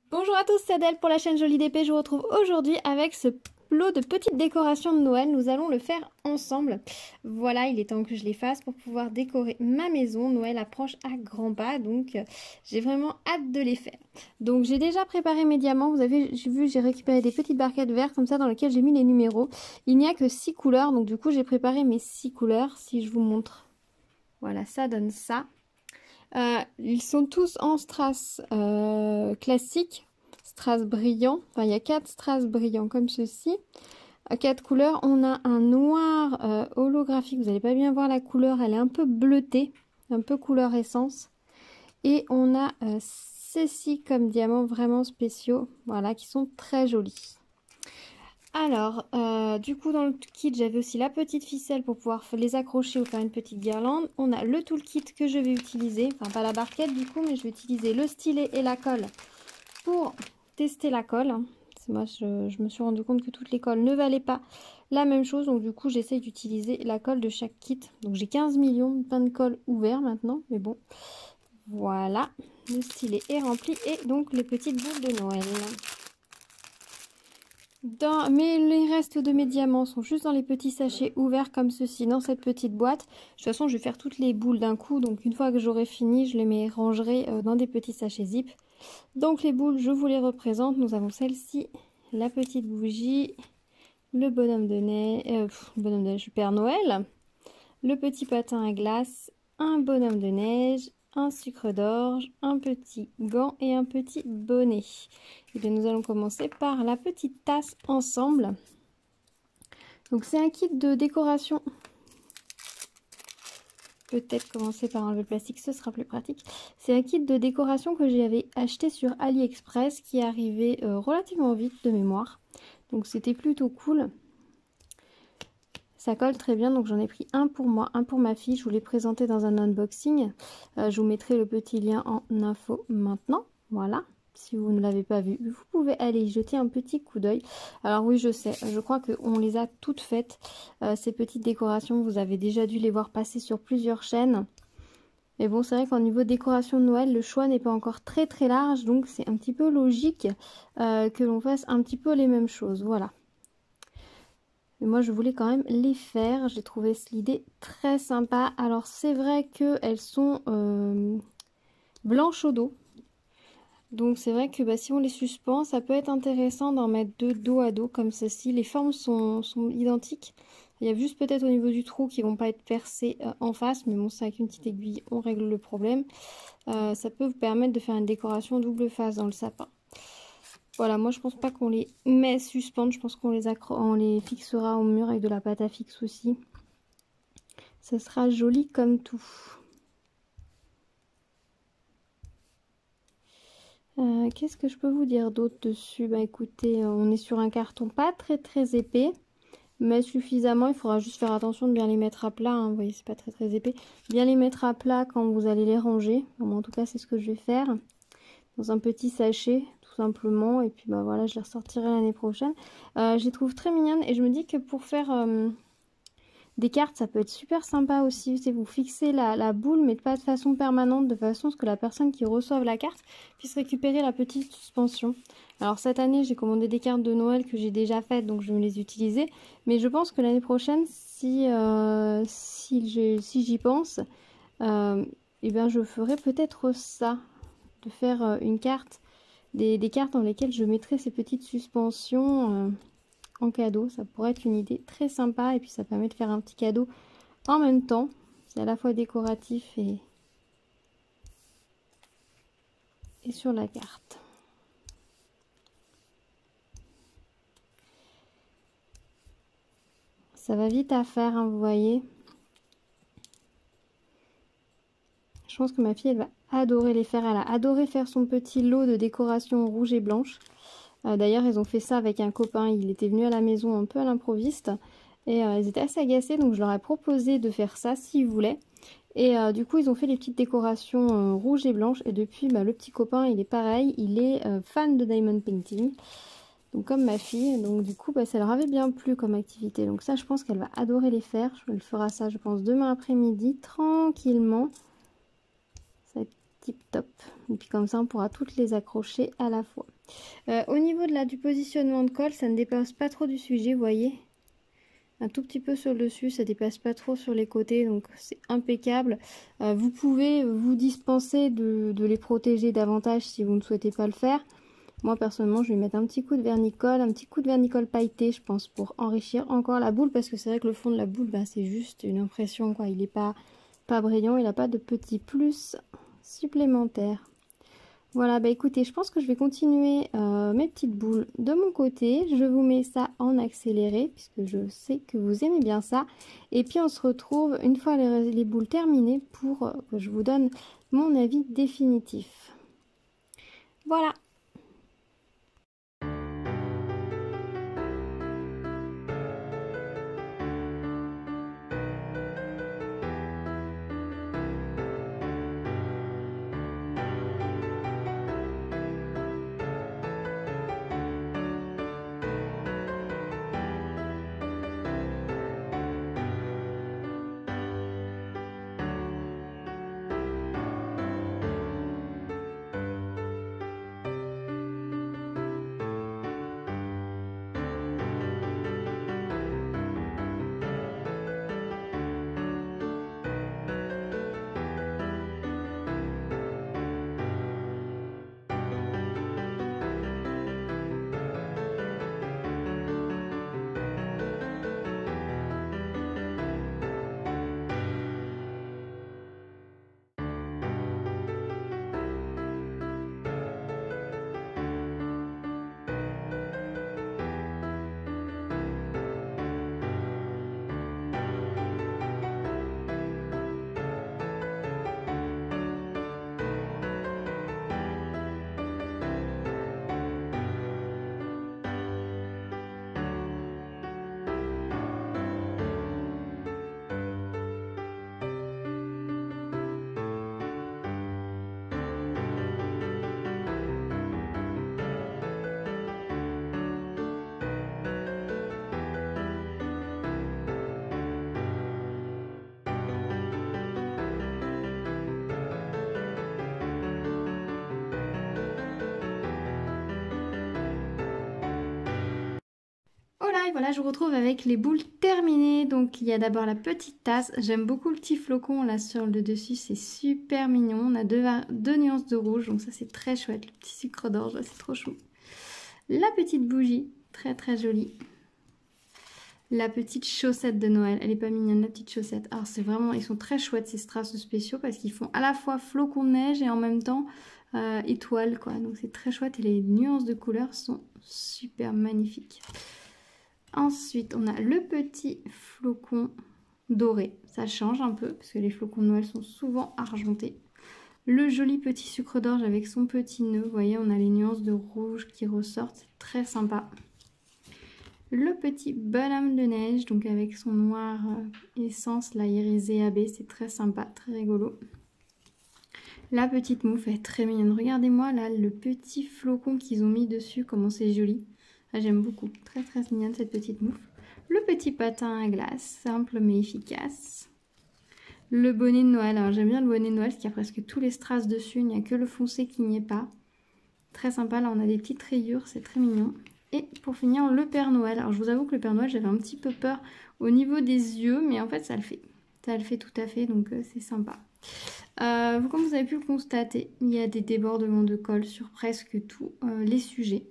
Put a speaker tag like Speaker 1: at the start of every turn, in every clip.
Speaker 1: Bonjour à tous, c'est Adèle pour la chaîne Jolie d'épée. Je vous retrouve aujourd'hui avec ce lot de petites décorations de Noël. Nous allons le faire ensemble. Voilà, il est temps que je les fasse pour pouvoir décorer ma maison. Noël approche à grands pas, donc j'ai vraiment hâte de les faire. Donc j'ai déjà préparé mes diamants. Vous avez vu, j'ai récupéré des petites barquettes vertes comme ça dans lesquelles j'ai mis les numéros. Il n'y a que 6 couleurs, donc du coup j'ai préparé mes 6 couleurs. Si je vous montre, voilà, ça donne ça. Ils sont tous en strass classique, strass brillant. Enfin, il y a 4 strass brillants comme ceci. À 4 couleurs, on a un noir holographique. Vous n'allez pas bien voir la couleur, elle est un peu bleutée, un peu couleur essence. Et on a ceci comme diamants vraiment spéciaux, voilà, qui sont très jolis. Alors, du coup, dans le kit, j'avais aussi la petite ficelle pour pouvoir les accrocher ou faire une petite guirlande. On a le toolkit que je vais utiliser, enfin pas la barquette du coup, mais je vais utiliser le stylet et la colle pour tester la colle. Moi, je me suis rendu compte que toutes les colles ne valaient pas la même chose, donc du coup, j'essaye d'utiliser la colle de chaque kit. Donc j'ai 15 millions de pains de colle ouverts maintenant, mais bon, voilà, le stylet est rempli et donc les petites boules de Noël. Mais les restes de mes diamants sont juste dans les petits sachets ouverts comme ceci, dans cette petite boîte. De toute façon, je vais faire toutes les boules d'un coup, donc une fois que j'aurai fini, je les rangerai dans des petits sachets zip. Donc les boules, je vous les représente. Nous avons celle-ci, la petite bougie, le bonhomme de neige, Père Noël, le petit patin à glace, un bonhomme de neige, un sucre d'orge, un petit gant et un petit bonnet. Et bien, nous allons commencer par la petite tasse ensemble. Donc c'est un kit de décoration. Peut-être commencer par enlever le plastique, ce sera plus pratique. C'est un kit de décoration que j'avais acheté sur AliExpress qui est arrivé relativement vite de mémoire. Donc c'était plutôt cool. Ça colle très bien, donc j'en ai pris un pour moi, un pour ma fille. Je vous l'ai présenté dans un unboxing. Je vous mettrai le petit lien en info maintenant. Voilà, si vous ne l'avez pas vu, vous pouvez aller y jeter un petit coup d'œil. Alors oui, je sais, je crois qu'on les a toutes faites. Ces petites décorations, vous avez déjà dû les voir passer sur plusieurs chaînes. Mais bon, c'est vrai qu'en niveau décoration de Noël, le choix n'est pas encore très très large. Donc c'est un petit peu logique que l'on fasse un petit peu les mêmes choses. Voilà. Mais moi, je voulais quand même les faire. J'ai trouvé l'idée très sympa. Alors, c'est vrai qu'elles sont blanches au dos. Donc, c'est vrai que si on les suspend, ça peut être intéressant d'en mettre deux dos à dos comme ceci. Les formes sont identiques. Il y a juste peut-être au niveau du trou qui ne vont pas être percés en face. Mais bon, c'est avec une petite aiguille, on règle le problème. Ça peut vous permettre de faire une décoration double face dans le sapin. Voilà, moi je pense pas qu'on les met suspendre, je pense qu'on les fixera au mur avec de la pâte à fixe aussi. Ça sera joli comme tout. Qu'est-ce que je peux vous dire d'autre dessus? Bah écoutez, on est sur un carton pas très épais, mais suffisamment. Il faudra juste faire attention de bien les mettre à plat, hein. Vous voyez, c'est pas très épais. Bien les mettre à plat quand vous allez les ranger. Bon, en tout cas, c'est ce que je vais faire. Dans un petit sachet tout simplement, et puis bah voilà, je les ressortirai l'année prochaine. Je les trouve très mignonnes et je me dis que pour faire des cartes, ça peut être super sympa aussi. C'est vous fixez la boule, mais pas de façon permanente, de façon à ce que la personne qui reçoive la carte puisse récupérer la petite suspension. Alors cette année, j'ai commandé des cartes de Noël que j'ai déjà faites, donc je vais les utiliser. Mais je pense que l'année prochaine, si j'y pense, eh bien je ferai peut-être ça, de faire une carte, des cartes dans lesquelles je mettrai ces petites suspensions en cadeau. Ça pourrait être une idée très sympa et puis ça permet de faire un petit cadeau en même temps. C'est à la fois décoratif et sur la carte. Ça va vite à faire, hein, vous voyez. Je pense que ma fille, elle va adorer les faire. Elle a adoré faire son petit lot de décoration rouge et blanche. D'ailleurs, ils ont fait ça avec un copain. Il était venu à la maison un peu à l'improviste. Et ils étaient assez agacés, donc je leur ai proposé de faire ça s'ils voulaient. Et du coup, ils ont fait les petites décorations rouges et blanches. Et depuis, le petit copain, il est pareil. Il est fan de diamond painting. Donc comme ma fille. Donc du coup, ça leur avait bien plu comme activité. Donc ça, je pense qu'elle va adorer les faire. Elle fera ça, je pense, demain après-midi, tranquillement. Ça va être tip top. Et puis comme ça on pourra toutes les accrocher à la fois. Au niveau du positionnement de colle, ça ne dépasse pas trop du sujet, vous voyez. Un tout petit peu sur le dessus, ça dépasse pas trop sur les côtés, donc c'est impeccable. Vous pouvez vous dispenser de les protéger davantage si vous ne souhaitez pas le faire. Moi personnellement je vais mettre un petit coup de vernicole, un petit coup de vernicole pailleté je pense pour enrichir encore la boule, parce que c'est vrai que le fond de la boule c'est juste une impression quoi, il n'est pas brillant, il n'a pas de petits plus supplémentaires. Voilà, bah écoutez, je pense que je vais continuer mes petites boules de mon côté. Je vous mets ça en accéléré, puisque je sais que vous aimez bien ça. Et puis on se retrouve une fois les boules terminées pour que je vous donne mon avis définitif. Voilà. Et voilà, je vous retrouve avec les boules terminées. Donc il y a d'abord la petite tasse. J'aime beaucoup le petit flocon là sur le dessus, c'est super mignon. On a deux nuances de rouge, donc ça c'est très chouette. Le petit sucre d'orge, c'est trop chou. La petite bougie, très très jolie. La petite chaussette de Noël, elle est pas mignonne la petite chaussette. Alors c'est vraiment, ils sont très chouettes ces strass spéciaux parce qu'ils font à la fois flocon de neige et en même temps étoile quoi. Donc c'est très chouette et les nuances de couleurs sont super magnifiques. Ensuite, on a le petit flocon doré. Ça change un peu parce que les flocons de Noël sont souvent argentés. Le joli petit sucre d'orge avec son petit nœud. Vous voyez, on a les nuances de rouge qui ressortent. C'est très sympa. Le petit bonhomme de neige, donc avec son noir essence, là, irisé AB. C'est très sympa, très rigolo. La petite mouffe est très mignonne. Regardez-moi là, le petit flocon qu'ils ont mis dessus, comment c'est joli. Ah, j'aime beaucoup, très très mignonne cette petite mouffe. Le petit patin à glace, simple mais efficace. Le bonnet de Noël, alors j'aime bien le bonnet de Noël parce qu'il y a presque tous les strass dessus, il n'y a que le foncé qui n'y est pas. Très sympa, là on a des petites rayures, c'est très mignon. Et pour finir, le Père Noël. Alors je vous avoue que le Père Noël, j'avais un petit peu peur au niveau des yeux, mais en fait ça le fait. Ça le fait tout à fait, donc c'est sympa. Comme vous avez pu le constater, il y a des débordements de colle sur presque tous les sujets.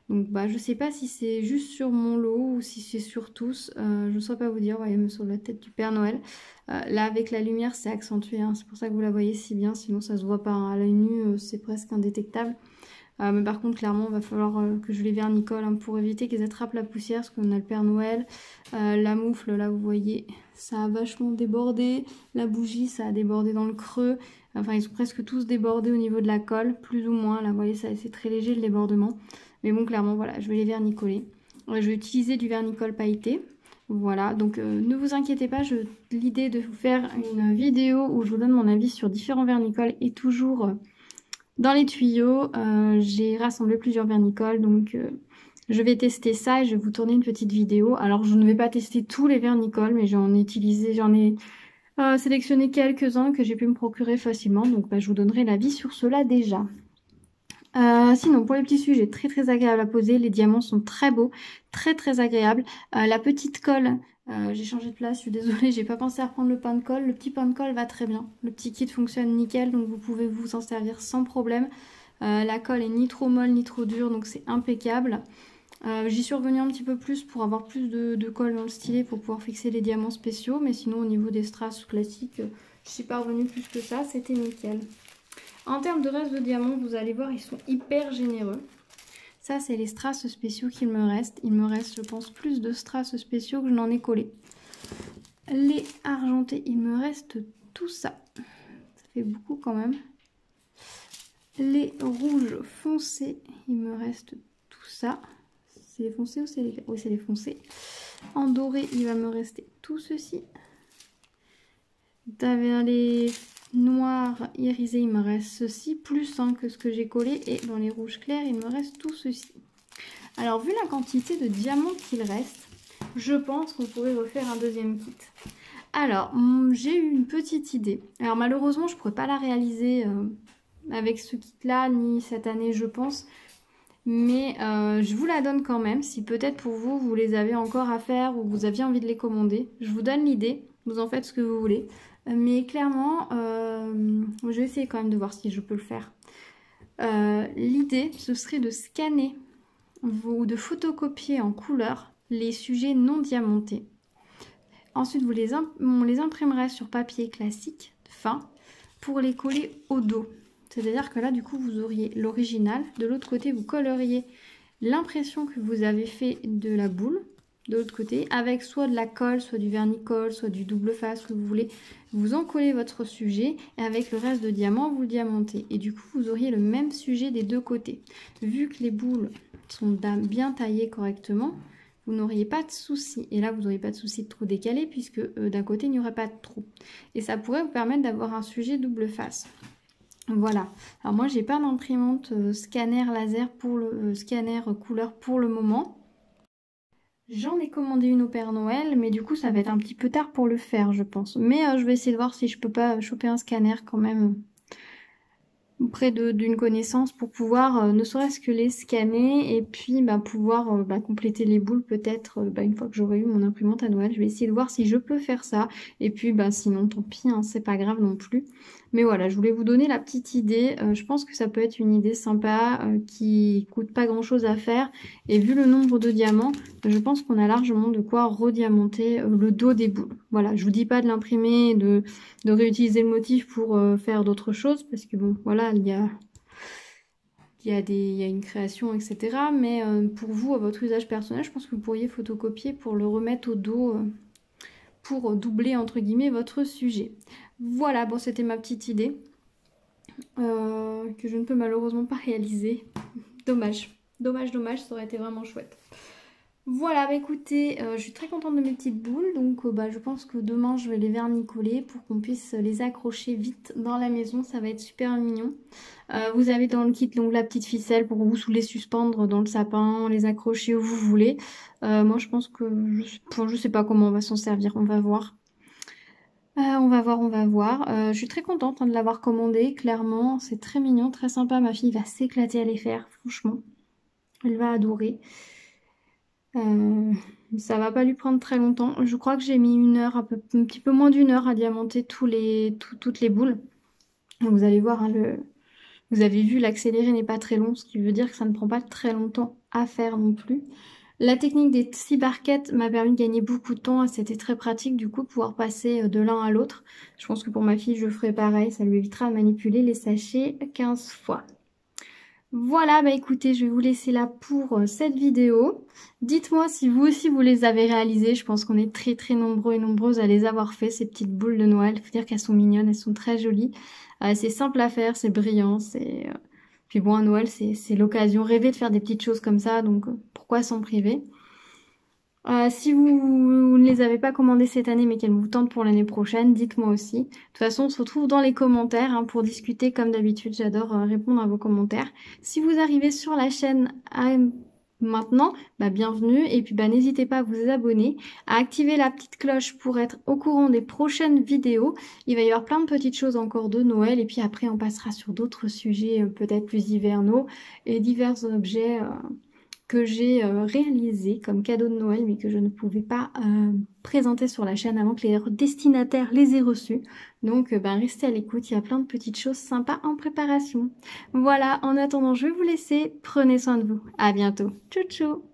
Speaker 1: Donc bah je sais pas si c'est juste sur mon lot ou si c'est sur tous, je ne saurais pas vous dire, vous voyez, sur la tête du Père Noël. Là avec la lumière c'est accentué, hein. C'est pour ça que vous la voyez si bien, sinon ça se voit pas, hein. À l'œil nu c'est presque indétectable. Mais par contre clairement il va falloir que je les vernicole hein, pour éviter qu'ils attrapent la poussière, parce qu'on a le Père Noël, la moufle là vous voyez ça a vachement débordé, la bougie ça a débordé dans le creux, enfin ils sont presque tous débordés au niveau de la colle, plus ou moins, là vous voyez c'est très léger le débordement. Mais bon, clairement, voilà, je vais les vernicoler. Je vais utiliser du vernicole pailleté. Voilà, donc ne vous inquiétez pas, l'idée de vous faire une vidéo où je vous donne mon avis sur différents vernicoles est toujours dans les tuyaux. J'ai rassemblé plusieurs vernicoles, donc je vais tester ça et je vais vous tourner une petite vidéo. Alors, je ne vais pas tester tous les vernicoles, mais j'en ai sélectionné quelques-uns que j'ai pu me procurer facilement, donc je vous donnerai l'avis sur cela déjà. Sinon, pour les petits sujets, très très agréable à poser. Les diamants sont très beaux, très très agréables. La petite colle, j'ai changé de place, je suis désolée, j'ai pas pensé à reprendre le pain de colle. Le petit pain de colle va très bien. Le petit kit fonctionne nickel, donc vous pouvez vous en servir sans problème. La colle est ni trop molle ni trop dure, donc c'est impeccable. J'y suis revenue un petit peu plus pour avoir plus de colle dans le stylet pour pouvoir fixer les diamants spéciaux. Mais sinon, au niveau des strass classiques, je suis pas revenue plus que ça, c'était nickel. En termes de reste de diamants, vous allez voir, ils sont hyper généreux. Ça, c'est les strass spéciaux qu'il me reste. Il me reste, je pense, plus de strass spéciaux que je n'en ai collé. Les argentés, il me reste tout ça. Ça fait beaucoup quand même. Les rouges foncés, il me reste tout ça. C'est les foncés ou c'est les... Oui, c'est les foncés. En doré, il va me rester tout ceci. Dans les noirs irisés, il me reste ceci, plus que ce que j'ai collé. Et dans les rouges clairs, il me reste tout ceci. Alors, vu la quantité de diamants qu'il reste, je pense qu'on pourrait refaire un deuxième kit. Alors, j'ai eu une petite idée. Alors, malheureusement, je ne pourrais pas la réaliser avec ce kit-là, ni cette année, je pense. Mais je vous la donne quand même, si peut-être pour vous, vous les avez encore à faire ou vous aviez envie de les commander. Je vous donne l'idée, vous en faites ce que vous voulez. Mais clairement, je vais essayer quand même de voir si je peux le faire. L'idée, ce serait de scanner ou de photocopier en couleur les sujets non diamantés. Ensuite, on les imprimerait sur papier classique, fin, pour les coller au dos. C'est-à-dire que là, du coup, vous auriez l'original. De l'autre côté, vous colleriez l'impression que vous avez fait de la boule. De l'autre côté, avec soit de la colle, soit du vernis-colle, soit du double face, ce que vous voulez. Vous en collez votre sujet et avec le reste de diamant, vous le diamantez. Et du coup, vous auriez le même sujet des deux côtés. Vu que les boules sont bien taillées correctement, vous n'auriez pas de souci. Et là, vous n'auriez pas de souci de trou décalé puisque d'un côté, il n'y aurait pas de trou. Et ça pourrait vous permettre d'avoir un sujet double face. Voilà. Alors moi, j'ai pas d'imprimante scanner laser pour le scanner couleur pour le moment. J'en ai commandé une au Père Noël, mais du coup, ça va être un petit peu tard pour le faire, je pense. Mais je vais essayer de voir si je peux pas choper un scanner quand même auprès d'une connaissance pour pouvoir ne serait-ce que les scanner et puis pouvoir compléter les boules peut-être une fois que j'aurai eu mon imprimante à Noël. Je vais essayer de voir si je peux faire ça et puis sinon tant pis, hein, c'est pas grave non plus. Mais voilà, je voulais vous donner la petite idée. Je pense que ça peut être une idée sympa qui coûte pas grand-chose à faire et vu le nombre de diamants, je pense qu'on a largement de quoi rediamanter le dos des boules. Voilà, je vous dis pas de l'imprimer, de réutiliser le motif pour faire d'autres choses parce que bon, voilà, il y a une création, etc. Mais pour vous, à votre usage personnel, je pense que vous pourriez photocopier pour le remettre au dos pour doubler, entre guillemets, votre sujet. Voilà, bon, c'était ma petite idée que je ne peux malheureusement pas réaliser. Dommage, dommage, dommage, ça aurait été vraiment chouette. Voilà, écoutez, je suis très contente de mes petites boules, donc je pense que demain je vais les vernicoller pour qu'on puisse les accrocher vite dans la maison, ça va être super mignon. Vous avez dans le kit donc la petite ficelle pour vous les suspendre dans le sapin, les accrocher où vous voulez. Moi je pense que, je sais pas comment on va s'en servir, on va voir. On va voir, on va voir. Je suis très contente de l'avoir commandé, clairement, c'est très mignon, très sympa, ma fille va s'éclater à les faire, franchement. Elle va adorer. Ça va pas lui prendre très longtemps. Je crois que j'ai mis une heure, un petit peu moins d'une heure à diamanter toutes les boules. Vous allez voir, hein, vous avez vu, l'accéléré n'est pas très long, ce qui veut dire que ça ne prend pas très longtemps à faire non plus. La technique des 6 barquettes m'a permis de gagner beaucoup de temps et c'était très pratique du coup pouvoir passer de l'un à l'autre. Je pense que pour ma fille je ferai pareil, ça lui évitera de manipuler les sachets 15 fois. Voilà, écoutez, je vais vous laisser là pour cette vidéo. Dites-moi si vous aussi vous les avez réalisées. Je pense qu'on est très très nombreux et nombreuses à les avoir fait, ces petites boules de Noël. Il faut dire qu'elles sont mignonnes, elles sont très jolies. C'est simple à faire, c'est brillant, Puis bon, à Noël, c'est l'occasion rêvée de faire des petites choses comme ça, donc pourquoi s'en priver? Si vous ne les avez pas commandées cette année mais qu'elles vous tentent pour l'année prochaine, dites-moi aussi. De toute façon, on se retrouve dans les commentaires pour discuter comme d'habitude. J'adore répondre à vos commentaires. Si vous arrivez sur la chaîne à Maintenant, bienvenue et puis n'hésitez pas à vous abonner, à activer la petite cloche pour être au courant des prochaines vidéos. Il va y avoir plein de petites choses encore de Noël et puis après on passera sur d'autres sujets peut-être plus hivernaux et divers objets que j'ai réalisés comme cadeau de Noël mais que je ne pouvais pas présenter sur la chaîne avant que les destinataires les aient reçus. Donc restez à l'écoute, il y a plein de petites choses sympas en préparation. Voilà, en attendant, je vais vous laisser. Prenez soin de vous. À bientôt. Tchou tchou!